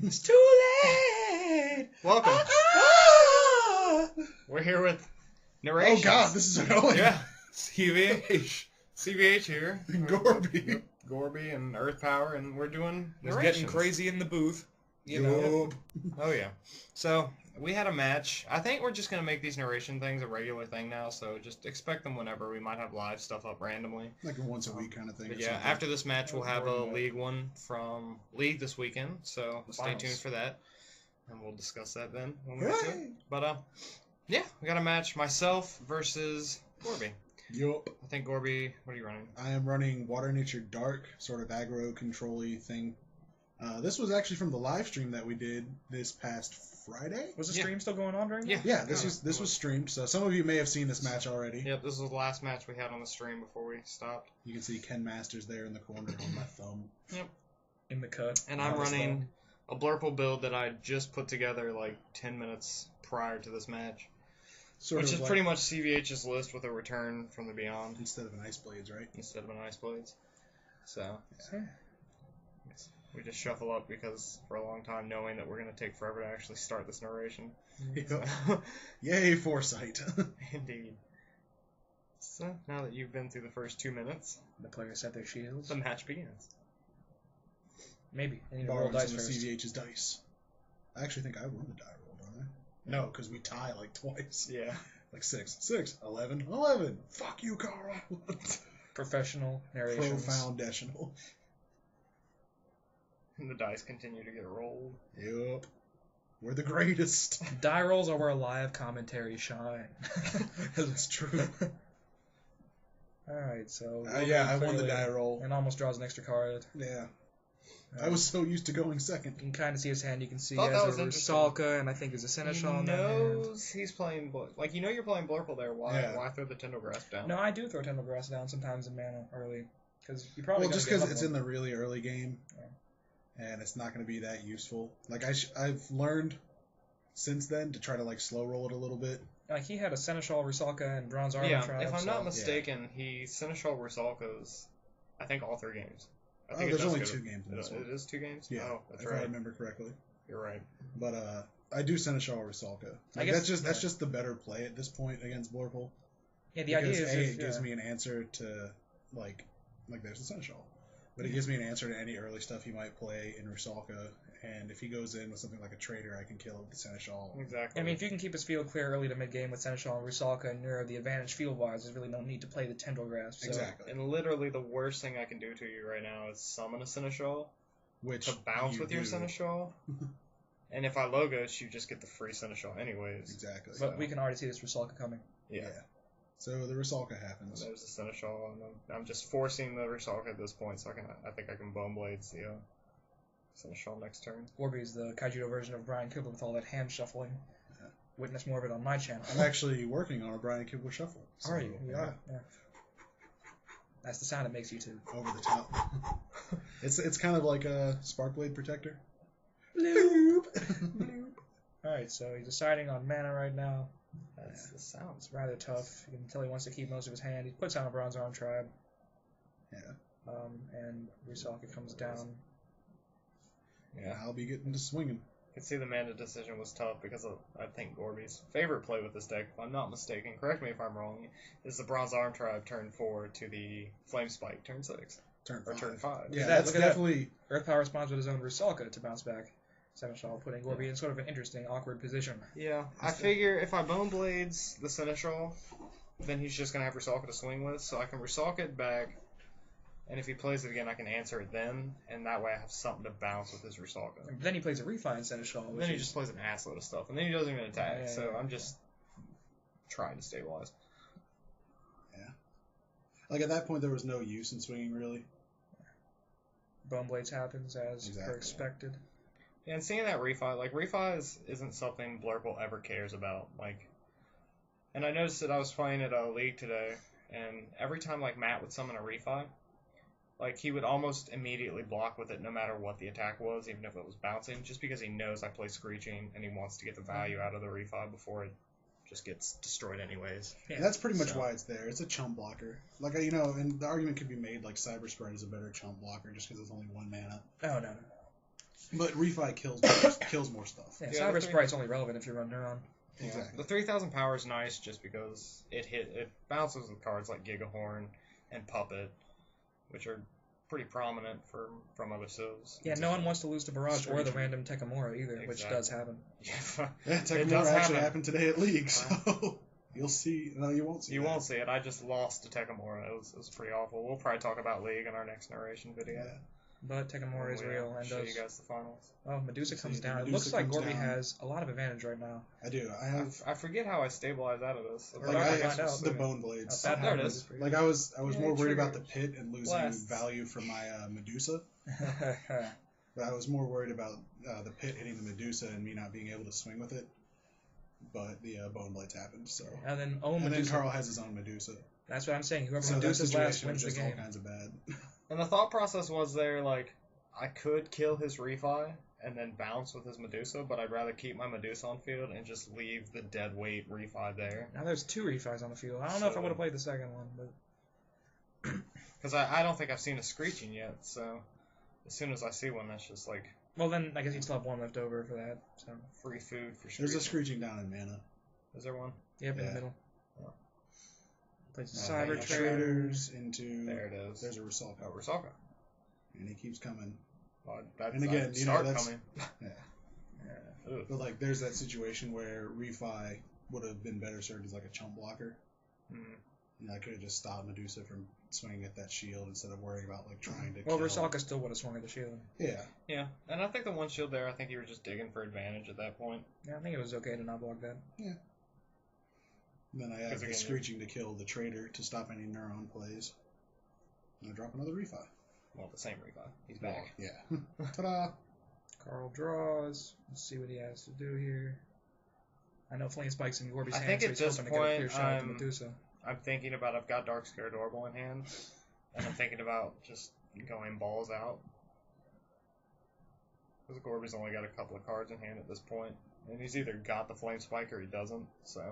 It's too late. Welcome. We're here with narration. Oh God, this is annoying. Yeah. CVH here. Gorby. Gorby and EarthP0w3R, and we're doing It's narrations. getting crazy in the booth. You know. Oh yeah. So we had a match. I think we're just gonna make these narration things a regular thing now. So just expect them whenever. We might have live stuff up randomly. Like a once a week kind of thing. But or yeah, something. after this match, we'll have a League one from League this weekend. So stay tuned for that, and we'll discuss that then when we get to it. But yeah, we got a match. Myself versus Gorby. Yup. I think Gorby. What are you running? I am running Water Nature Dark, sort of aggro control-y thing. This was actually from the live stream that we did this past Friday. Was the stream still going on during that? Yeah, this was streamed, so some of you may have seen this match already. Yep, this was the last match we had on the stream before we stopped. You can see Ken Masters there in the corner on my thumb. Yep. In the cut. And I'm running a Blurple build that I just put together like 10 minutes prior to this match. Which is like, pretty much CVH's list with a return from the Beyond. Instead of an Ice Blades, right? Instead of an Ice Blades. So, we just shuffle up because for a long time knowing that we're going to take forever to actually start this narration. Yep. Yay, foresight. Indeed. So, now that you've been through the first 2 minutes, the players set their shields. The match begins. Maybe. I need to roll dice first. CVH's dice. I actually think I won the die roll, don't I? No, because we tie like twice. Yeah. Like 6, 11, 11. Fuck you, Carl. Professional narrations. Pro-foundational. And the dice continue to get rolled. Yup. We're the greatest. Die rolls are where live commentary shine. That's true. Alright, so... yeah, I won the die roll. And almost draws an extra card. Yeah. I was so used to going second. You can kind of see his hand. You can see that was a Rusalka, and I think there's a Seneschal on that hand. He's playing... Like, you know you're playing Blurple there. Why throw the Tendril Grasp down? No, I do throw Tendril Grasp down sometimes in mana early. Because you probably just because it's in the really early game. Yeah. And it's not going to be that useful. Like, I've learned since then to try to, like, slow roll it a little bit. Like, he had a Seneschal, Rusalka, and Bronze Armor Tribe. If I'm not mistaken, he Seneschal Rusalka's, I think, all 3 games. I think there's only 2 games in this one. It is 2 games? Yeah, oh, that's if right. I remember correctly. You're right. But I do Seneschal Rusalka. Like, that's just the better play at this point against Blurple. Yeah, the idea is it gives me an answer to like there's the Seneschal, but it gives me an answer to any early stuff he might play in Rusalka. And if he goes in with something like a Trader, I can kill with the Seneschal. Exactly. I mean, if you can keep his field clear early to mid-game with Seneschal and Rusalka and you're the advantage field-wise, there's really no need to play the Tendril Grasp. So. Exactly. And literally the worst thing I can do to you right now is summon a Seneschal to bounce with your Seneschal. And if I Logos, you just get the free Seneschal anyways. Exactly. But we can already see this Rusalka coming. Yeah. So the Rusalka happens. And there's the Seneschal, and I'm just forcing the Rusalka at this point, so I think I can Bone Blades the Seneschal next turn. Gorby is the Kaijudo version of Brian Kibble with all that hand shuffling. Yeah. Witness more of it on my channel. I'm actually working on a Brian Kibble shuffle. So, are you? Yeah. That's the sound it makes you too. Over the top. It's kind of like a Sparkblade Protector. Bloop. Alright, so he's deciding on mana right now. That's the sound. It's rather tough. You can tell he wants to keep most of his hand. He puts on a Bronze Arm Tribe. Yeah. And Rusalka comes down. Yeah, I'll be getting to swinging. I can see the mana decision was tough because I think Gorby's favorite play with this deck, if I'm not mistaken, correct me if I'm wrong, is the Bronze Arm Tribe turn 4 to the Flame Spike turn 6. Turn 5. Yeah, that's definitely... EarthP0w3R responds with his own Rusalka to bounce back Seneschal, putting Gorby in sort of an interesting, awkward position. Yeah, I figure if I Bone Blades the Seneschal, then he's just going to have Rusalka to swing with, so I can Rusalka it back. And if he plays it again, I can answer it then, and that way I have something to bounce with his Rusalka. Then he plays a Refine Seneschal. Then he just plays an assload of stuff, and then he doesn't even attack, so I'm just trying to stabilize. Yeah. Like, at that point, there was no use in swinging, really. Bone Blades happens as per expected. Yeah, and seeing that Refi, like, Refi isn't something Blurple ever cares about, like... And I noticed that I was playing at a League today, and every time, like, Matt would summon a Refi, like, he would almost immediately block with it no matter what the attack was, even if it was bouncing, just because he knows I play Screeching, and he wants to get the value out of the Refi before it just gets destroyed anyways. Yeah, that's pretty much why it's there. It's a chump blocker. Like, you know, and the argument could be made, like, Cyber Spread is a better chump blocker just because it's only 1 mana. Oh, no. But Refi kills more stuff. Yeah, Yeah, Cyber the thing- Sprite's only relevant if you run Neuron. Yeah. Exactly. The 3,000 power is nice just because it bounces with cards like Gigahorn and Puppet, which are pretty prominent from other civs. Yeah, no one wants to lose to Barrage or the Screeching. random Tekimura either, which Exactly. does happen. Yeah, Yeah, It Tekimura does actually happen. happened today at League, so you'll see. No, you won't see. You that. won't see it. I just lost to Tekimura. It was pretty awful. We'll probably talk about League in our next narration video. Yeah. But Tekimura is We'll, real and show does. you guys the finals. Oh, Medusa comes See, down. It Medusa looks like comes Gorby down. has a lot of advantage right now. I do. I have I forget how I stabilized out of this. We're like about I to find out. the bone blades. That there it happens is. pretty Like I was Yeah, more worried about the triggers. pit and losing Blasts. value from my Medusa. good. But I was more worried about the pit hitting the Medusa and me not being able to swing with it. But the bone blades happened, so. And then And then Medusa. Carl has his own Medusa. That's what I'm saying. Whoever So that Medusa's last situation was wins the just all game. kinds of bad. And the thought process was there, like, I could kill his Refi and then bounce with his Medusa, but I'd rather keep my Medusa on field and just leave the dead weight Refi there. Now there's 2 refis on the field. I don't know if I would have played the second one, but Because I don't think I've seen a Screeching yet, so as soon as I see one, that's just like well then I guess you'd still have one left over for that. So free food for Screeching. There's a Screeching down in mana. Is there one? yep, in the Yeah. middle. Oh. Plays Oh, Cyber yeah, Traders. into. There it is. There's a Rusalka. Oh, Rusalka. And he keeps coming. Well, that's And again, you know, start that's- coming. Yeah. Ugh. But like, there's that situation where Refi would have been better served as like a chump blocker. Mm. You know, I could have just stopped Medusa from swinging at that shield instead of worrying about like trying to. Well, kill. Rusalka still would have swung at the shield. Yeah. Yeah, and I think the one shield there, I think you were just digging for advantage at that point. Yeah, I think it was okay to not block that. And then I have Because the again, Screeching to kill the Trader to stop any Neuron plays. And I drop another Refi. Well, the same Refi. He's back. Yeah. Ta-da! Carl draws. Let's see what he has to do here. I know Flame Spike's in Gorby's I hand, think so at he's this hoping to get a clear point, shot at the Medusa. I'm thinking about I've got Dark Scare Adorable in hand, and I'm thinking about just going balls out. Because Gorby's only got a couple of cards in hand at this point, and he's either got the Flame Spike or he doesn't, so...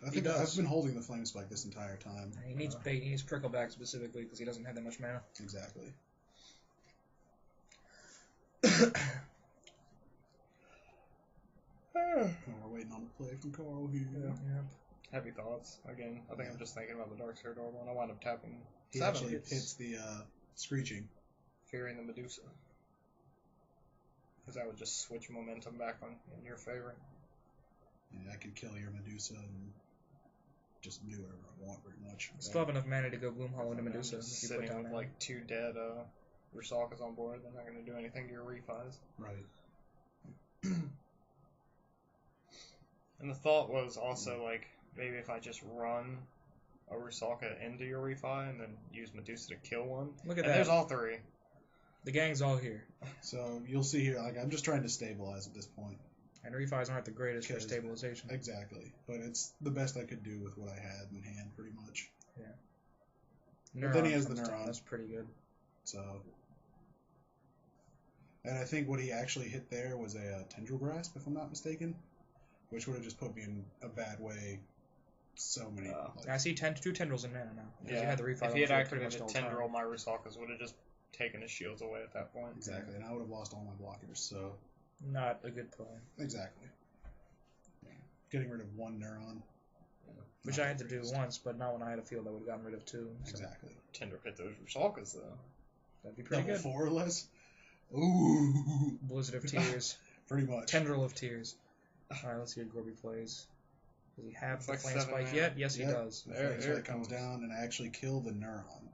I think does. I've been holding the Flame Spike this entire time. He needs bait. He needs Prickleback specifically because he doesn't have that much mana. Exactly. Oh, we're waiting on a play from Carl here. Yeah. Heavy thoughts. Again, I think I'm just thinking about the Dark Scare Adorable, and I wind up tapping He 7. actually hits the Screeching. Fearing the Medusa. Because that would just switch momentum back in your favor. And I could kill your Medusa and just do whatever I want, pretty much. Still have enough mana to go Gloom Hollow into I'm Medusa just if you put sitting down with mana. like 2 dead Rusalkas on board. They're not going to do anything to your refis. Right. And the thought was also like maybe if I just run a Rusalka into your refi and then use Medusa to kill one. Look at And that. there's all 3. The gang's all here. So you'll see here, like I'm just trying to stabilize at this point. And refis aren't the greatest for Because- stabilization. Exactly. But it's the best I could do with what I had in hand, pretty much. Neuron then he has the comes down. Neuron. That's pretty good. So. And I think what he actually hit there was a Tendril Grasp, if I'm not mistaken. Which would have just put me in a bad way so many. I see 2 tendrils in mana now. Because you had the refi if on he had the field pretty activated much the whole Tendril, time. my Rusalkas would have just taken his shields away at that point. Exactly, and I would have lost all my blockers, so. Not a good play. Exactly. Yeah. Getting rid of 1 Neuron. Which not I had the to do greatest. once, but not when I had a field I would have gotten rid of 2. So Exactly. Tendril hit those Rusalkas though. that'd be pretty Double good. 4 or less? Ooh. Blizzard of Tears. Pretty much. Tendril of Tears. Alright, let's see what Gorby plays. Does he have It's the like Flame 7 Spike mana. yet? Yes, he Yep. does. The There Flame Spike it comes comes. down, and I actually kill the Neuron.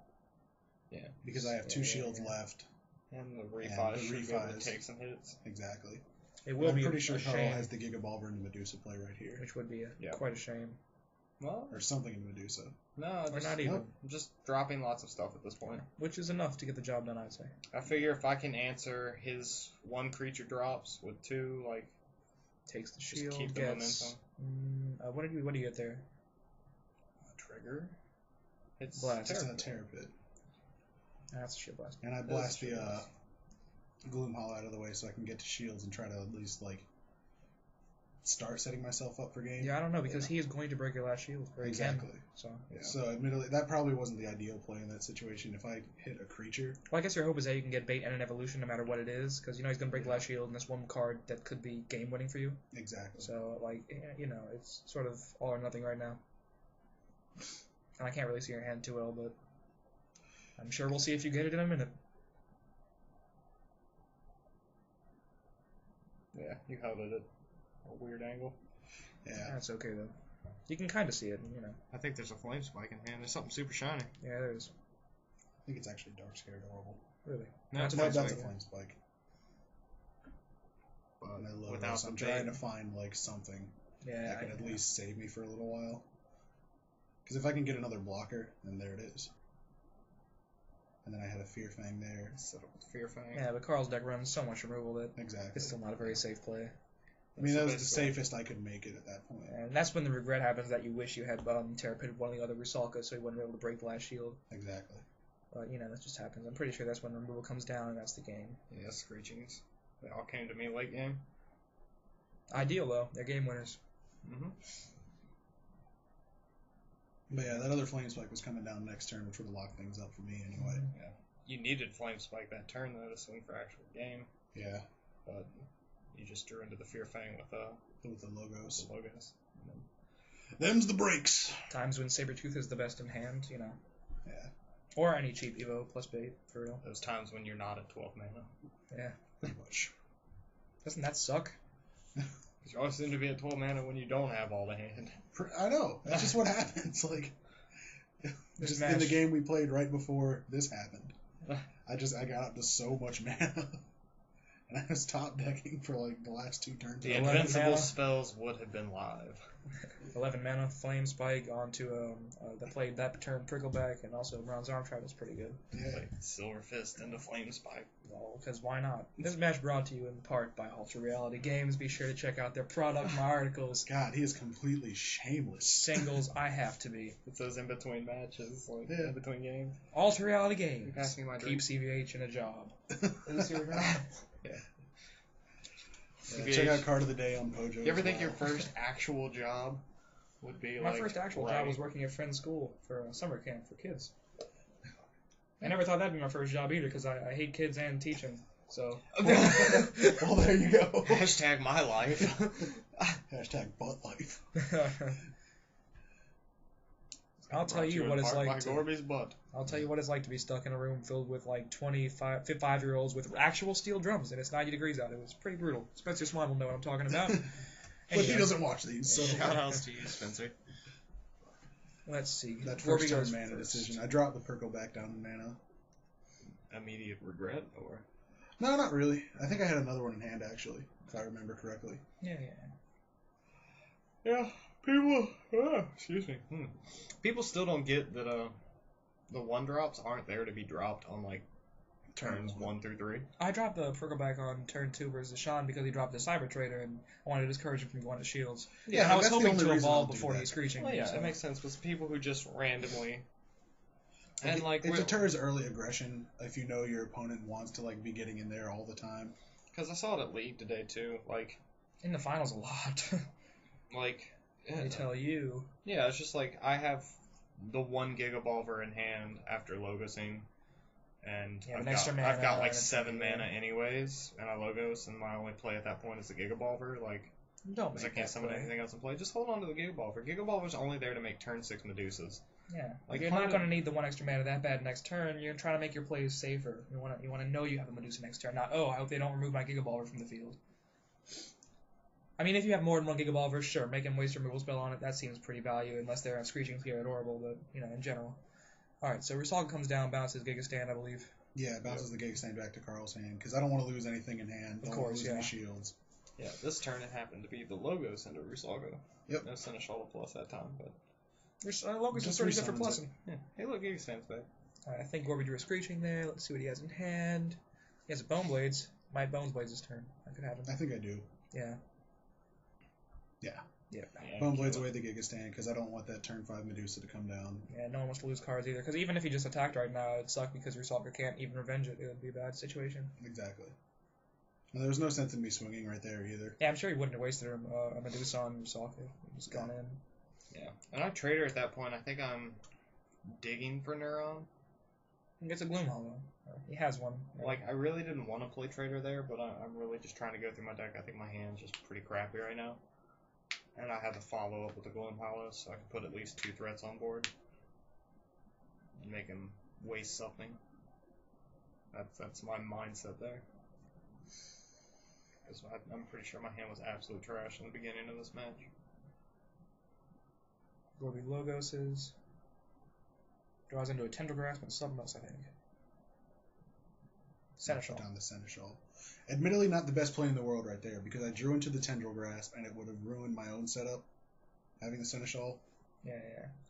Yeah. Because I have 2 shields left. And the And refis the should be able to refis. take some hits. Exactly. It will I'm be pretty a sure Carl shame, has the Gigabalver and the Medusa play right here. which would be Yeah. quite a shame. Well, Or something in Medusa. no, Or just, not even. Nope. I'm just dropping lots of stuff at this point. Which is enough to get the job done, I'd say. I figure if I can answer his 1 creature drops with 2, like, Takes the just shield, keep the gets... momentum. What do you get there? Trigger. It's Blast. It's terrible. a Terror Pit. That's a shield blast. And I blast the Gloom Hollow out of the way so I can get to shields and try to at least, like, start setting myself up for game. Yeah, I don't know, because he is going to break your last shield. Or he Exactly. can, so, yeah. So, admittedly, that probably wasn't the ideal play in that situation. If I hit a creature... Well, I guess your hope is that you can get bait and an evolution no matter what it is, because you know he's going to break the last shield, and there's one card that could be game-winning for you. Exactly. So, like, you know, it's sort of all or nothing right now. And I can't really see your hand too well, but I'm sure we'll see if you get it in a minute. Yeah, you held it at a weird angle. Yeah. That's okay, though. You can kind of see it, you know. I think there's a flame spike in hand. There's something super shiny. Yeah, there is. I think it's actually Dark Scared Horrible. Really? No, it's a No, flame that's a spike. flame spike. But And I love without this. the I'm bait. trying to find, like, something Yeah, that can at least save me for a little while. Because if I can get another blocker, then there it is. And then I had a Fear Fang there. Set up with Fear Fang. Yeah, but Carl's deck runs so much removal that Exactly. it's still not a very safe play. I mean, that was the basically- safest I could make it at that point. And that's when the regret happens that you wish you had Terrapin one of the other Rusalka so you wouldn't be able to break the last shield. Exactly. But, you know, that just happens. I'm pretty sure that's when removal comes down and that's the game. Yeah, Screechings. They all came to me late game. Ideal, though. They're game winners. Mm-hmm. But yeah, that other Flame Spike was coming down next turn, which would have locked things up for me anyway. Yeah. You needed Flame Spike that turn, though, to swing for actual game. Yeah. But you just drew into the Fear Fang with With the logos. the logos. Them's the breaks. Times when Sabretooth is the best in hand, you know. Yeah. Or any cheap Evo plus bait, for real. Those times when you're not at 12 mana. Yeah. Pretty much. Doesn't that suck? Because you always seem to be at 12 mana when you don't have all the hand. I know. That's just what happens. Like, just in the match. game we played right before this happened, I got up to so much mana. And I was top decking for like the last 2 turns. The 11 invincible mana. spells would have been live. 11 mana, Flame Spike onto that played that turn Prickleback, and also Bronze Arm Trap was pretty good. Yeah. Like Silver Fist into Flame Spike. Well, because why not? This match brought to you in part by Ultra Reality Games. Be sure to check out their product, my articles, God, he is completely shameless. singles. I have to be. It's those in between matches, like Yeah. in between games. Ultra Reality Games. Pass me my Keep drink. CVH in a job. Yeah. Yeah, check out Card of the Day on Pojo. You ever as think well. your first actual job would be My like first actual job writing? was working at Friend's School for a summer camp for kids. I never thought that'd be my first job either, because I hate kids and teaching. So. Well, there you go. Hashtag my life. Hashtag butt life. I'll tell you what it's like to. Gorby's butt. I'll tell you what it's like to be stuck in a room filled with like 25-year-olds with actual steel drums, and it's 90 degrees out. It was pretty brutal. Spencer Swan will know what I'm talking about. But he Anyway, doesn't watch these, so Shout outs to you, Spencer. let's see. that Gorby first turn goes mana first. decision. I dropped the Perkle back down to mana. Immediate regret, or No, not really. I think I had another one in hand actually, if I remember correctly. Yeah. yeah, people. Excuse me. People still don't get that. The 1-drops aren't there to be dropped on like turns 1 through 3. I dropped the Prickleback on turn 2 versus Sean because he dropped the Cyber Trader, and I wanted to discourage him from going to Shields. Yeah, and I was that's the hoping only to reason I'll evolve do before that. he's screeching. Well, yeah, so. that makes sense. But people who just randomly Like, like it deters early aggression if you know your opponent wants to like be getting in there all the time. because I saw it at League today too. Like In the finals, a lot. yeah, I tell you. yeah, it's just like I have the 1 Gigabolver in hand after Logosing, and Yeah, I've an extra got mana like and it's 7 like, mana anyways, and I Logos, and my only play at that point is the Gigabolver. Like, Don't because I make can't that summon play. anything else in play. Just hold on to the Gigabolver. Gigabolver's only there to make turn 6 Medusas. Yeah, Like, you're playing- not going to need the 1 extra mana that bad next turn. You're trying to make your plays safer. You want to know you have a Medusa next turn, not, oh, I hope they don't remove my Gigabolver from the field. I mean, if you have more than 1 Gigabolver, sure, make him waste a removal spell on it. That seems pretty value, unless they're on Screeching Fear adorable, but, you know, in general. Alright, so Rusalka comes down, bounces Giga Stand, I believe. Yeah, it bounces the Gig Stand back to Carl's hand because I don't want to lose anything in hand. Don't want course, to lose yeah. any shields. Yeah, this turn it happened to be the Logos into Rusalka. Yep. No Seneschal plus that time, but Locust is Just pretty good for resummons plussing. yeah. Hey, look, Giga Stand's back. I think Gorby drew a Screeching there. Let's see what he has in hand. He has a Bone Blades. Might Bones Blades this turn. That could happen. I think I do. Yeah. Yeah. Yeah. Bone Blades away the Giga Stand because I don't want that turn 5 Medusa to come down. Yeah, no one wants to lose cards either. Because even if he just attacked right now, it'd suck because Rusalka can't even revenge it. It would be a bad situation. Exactly. Well, there was no sense in me swinging right there either. Yeah, I'm sure he wouldn't have wasted a Medusa on Sokka. He just gone in. Yeah. And I Trader at that point. I think I'm digging for Neuron. He gets a Gloom Hollow. He has one. Like, I really didn't want to play Trader there, but I'm really just trying to go through my deck. I think my hand's just pretty crappy right now. And I had to follow up with the Gloom Hollow, so I can put at least 2 threats on board. And make him waste something. That's my mindset there. Because I'm pretty sure my hand was absolute trash in the beginning of this match. Gorby Logoses. Draws into a Tendril Grasp and something else, I think. Seneschal. Down the Seneschal. Admittedly, not the best play in the world right there, because I drew into the Tendril Grasp, and it would have ruined my own setup, having the Seneschal. Yeah.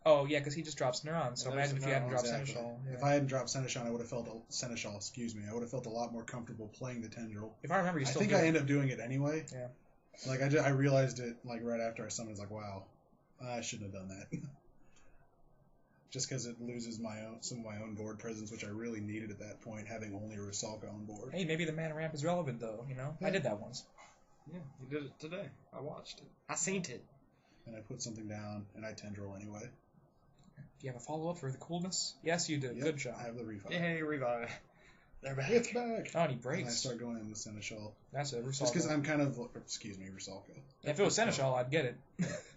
Oh, yeah, because he just drops Neuron, so imagine if you hadn't dropped Exactly. Seneschal. Yeah. If I hadn't dropped Seneschal, I would have felt I would have felt a lot more comfortable playing the Tendril. If I remember, you still I think I end up doing it anyway. Yeah. Like, I realized it, like, right after I summoned. I was like, wow, I shouldn't have done that. Just because it loses some of my own board presence, which I really needed at that point, having only Rusalka on board. Hey, maybe the mana ramp is relevant, though, you know? Yeah. I did that once. Yeah, you did it today. I watched it. I seen it. And I put something down, and I Tendril anyway. Do you have a follow-up for the coolness? Yes, you did. Yep, Good job. I have the Revive. Yay, Revive. They're back. It's back! Oh, and he And I breaks. start going in with Seneschal. That's a Rusalka. Just because I'm kind of... Excuse me, Rusalka. If it was Seneschal, I'd get it.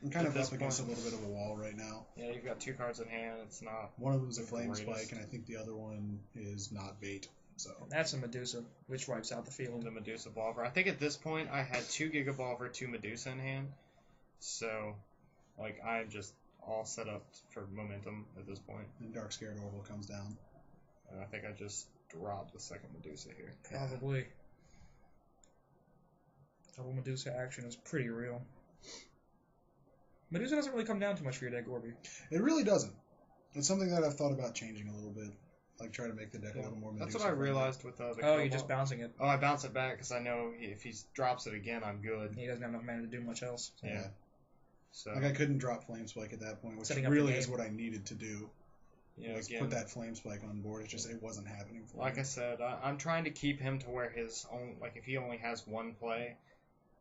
I'm kind of At this up against a point. little bit of a wall right now. Yeah, you've got 2 cards in hand. It's not... One of them is a Flame Greatest. Spike, and I think the other one is not bait. So That's a Medusa, which wipes out the field. The Medusa Volver. I think at this point I had 2 Gigavolver, 2 Medusa in hand. So, like, I'm just all set up for momentum at this point. and Dark Scared Orbital comes down. And I think I just dropped the second Medusa here. Probably. Double Medusa action is pretty real. Medusa doesn't really come down too much for your deck, Gorby. It really doesn't. It's something that I've thought about changing a little bit. Like, try to make the deck a little more Medusa. That's what I realized with the Oh, Cobalt. you're just bouncing it. Oh, I bounce it back because I know if he drops it again, I'm good. He doesn't have enough mana to do much else. Yeah. So, Like, I couldn't drop Flame Spike at that point, which Setting up the really game. is what I needed to do. Was again, put that Flame Spike on board. It's just, it wasn't happening for like me. I said, I'm trying to keep him to where his own, like, if he only has one play,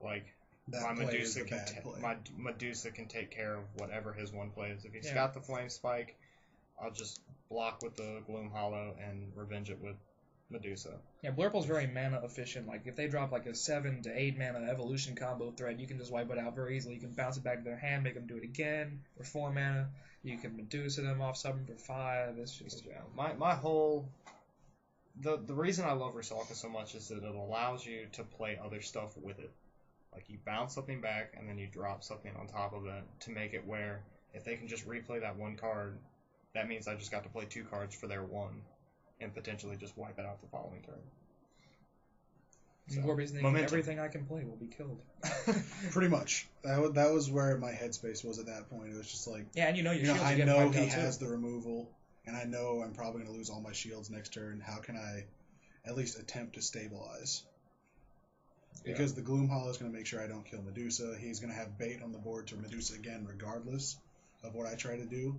like, That my play is Medusa the can bad play. my Medusa can take care of whatever his one play is. If he's Yeah. got the Flame Spike, I'll just block with the Gloom Hollow and revenge it with Medusa. Yeah, Blurple's very mana efficient. Like, if they drop like a 7 to 8 mana evolution combo threat, you can just wipe it out very easily. You can bounce it back to their hand, make them do it again for 4 mana. You can Medusa them off something for 5. It's just... Yeah, my whole... The reason I love Rusalka so much is that it allows you to play other stuff with it. Like, you bounce something back, and then you drop something on top of it to make it where, if they can just replay that one card, that means I just got to play 2 cards for their 1, and potentially just wipe it out the following turn. So, Gorby's thinking, momentum. everything I can play will be killed. Pretty much. That was where my headspace was at that point. It was just like, Yeah, and you know your shields I are getting know wiped he out too. has the removal, and I know I'm probably going to lose all my shields next turn. How can I at least attempt to stabilize? Because the Gloom Hollow is going to make sure I don't kill Medusa. He's going to have bait on the board to Medusa again, regardless of what I try to do.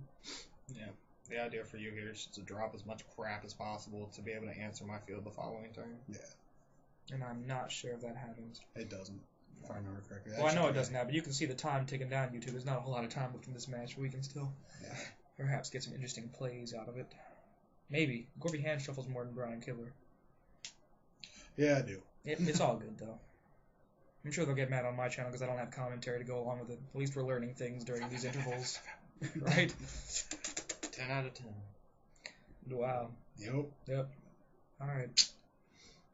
Yeah. The idea for you here is to drop as much crap as possible to be able to answer my field the following turn. Yeah, And I'm not sure if that happens. it doesn't, if I remember correctly. Well, I know it doesn't happen. You can see the time ticking down YouTube. There's not a whole lot of time left in this match, but we can still perhaps get some interesting plays out of it. Maybe. Gorby hand shuffles more than Brian Killer. Yeah, I do. It's all good, though. I'm sure they'll get mad on my channel because I don't have commentary to go along with it. At least we're learning things during these intervals. Right? 10 out of 10. Wow. Yep. Alright.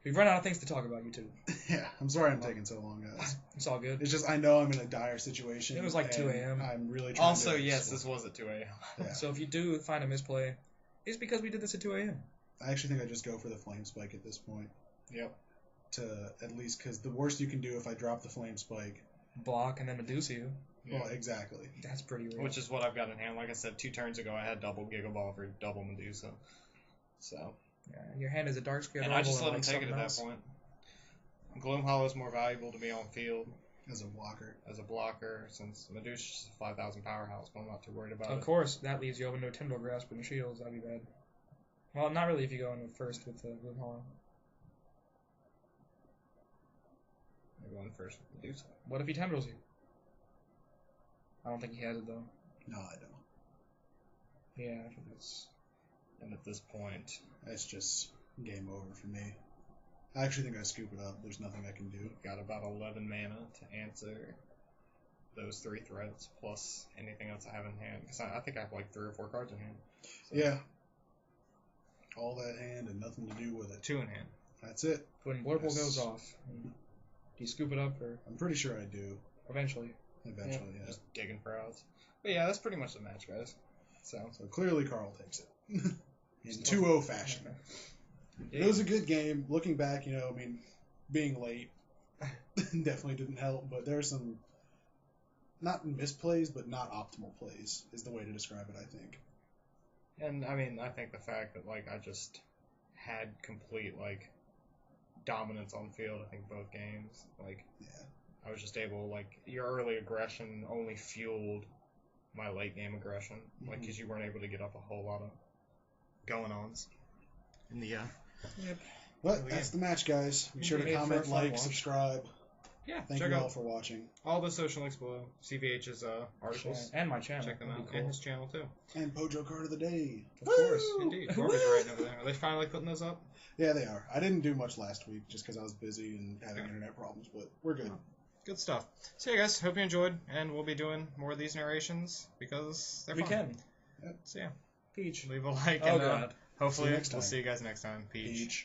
We've run out of things to talk about, YouTube. Yeah, I'm sorry I'm taking so long, guys. It's all good. It's just I know I'm in a dire situation. It was like 2 and a.m. I'm really trying Also, to... yes, this was at 2 a.m. Yeah. So if you do find a misplay, it's because we did this at 2 a.m. I actually think I just go for the Flame Spike at this point. Yep. To at least, because the worst you can do if I drop the Flame Spike. Block and then Medusa you. Well, exactly. That's pretty real. Which is what I've got in hand. Like I said, 2 turns ago, I had double Gigaball for double Medusa. So. Yeah, your hand is a dark square. And I just let him take it at that point. Gloom Hollow is more valuable to me on field. As a blocker. As a blocker, since Medusa's a 5,000 powerhouse, but I'm not too worried about it. Of course, that leaves you open to a Tendril Grasp and shields. That'd be bad. Well, not really if you go in first with the Gloom Hollow. going first with Medusa. What if he tendrils you? I don't think he has it though. No, I don't. Yeah, I think that's. And at this point, That's just game over for me. I actually think I scoop it up. There's nothing I can do. we've got about 11 mana to answer those 3 threats, plus anything else I have in hand. Because I think I have like 3 or 4 cards in hand. So Yeah. All that hand and nothing to do with it. 2 in hand. That's it. When Blurple Yes. goes off, do you scoop it up or I'm pretty sure I do. eventually? Eventually, yeah. Just digging for outs. But yeah, that's pretty much the match, guys. So So clearly Carl takes it. In 2-0 fashion. It was a good game. Looking back, I mean, being late definitely didn't help, but there were some, not misplays, but not optimal plays is the way to describe it, I think. And I mean, I think the fact that like I just had complete like dominance on field. I think both games. Like Yeah. I was just able like your early aggression only fueled my late game aggression. Like because you weren't able to get up a whole lot of going ons in the Yep. But that's the match, guys. Be sure to Made for a comment, fun like, watch. subscribe. yeah. Thank check you out all for watching. all the social links below. CVH's articles. And my channel. Check them That'd out. be And cool. his channel too. And Pojo card of the day. Of course. Woo! Indeed. Gorby's writing over there. Are they finally putting those up? Yeah, they are. I didn't do much last week just because I was busy and having internet problems, but we're good. Good stuff. So yeah, guys, hope you enjoyed, and we'll be doing more of these narrations because they're We fun. can. So yeah, Peach. leave a like, Oh and god. hopefully See you next we'll time. see you guys next time. Peach. Peach.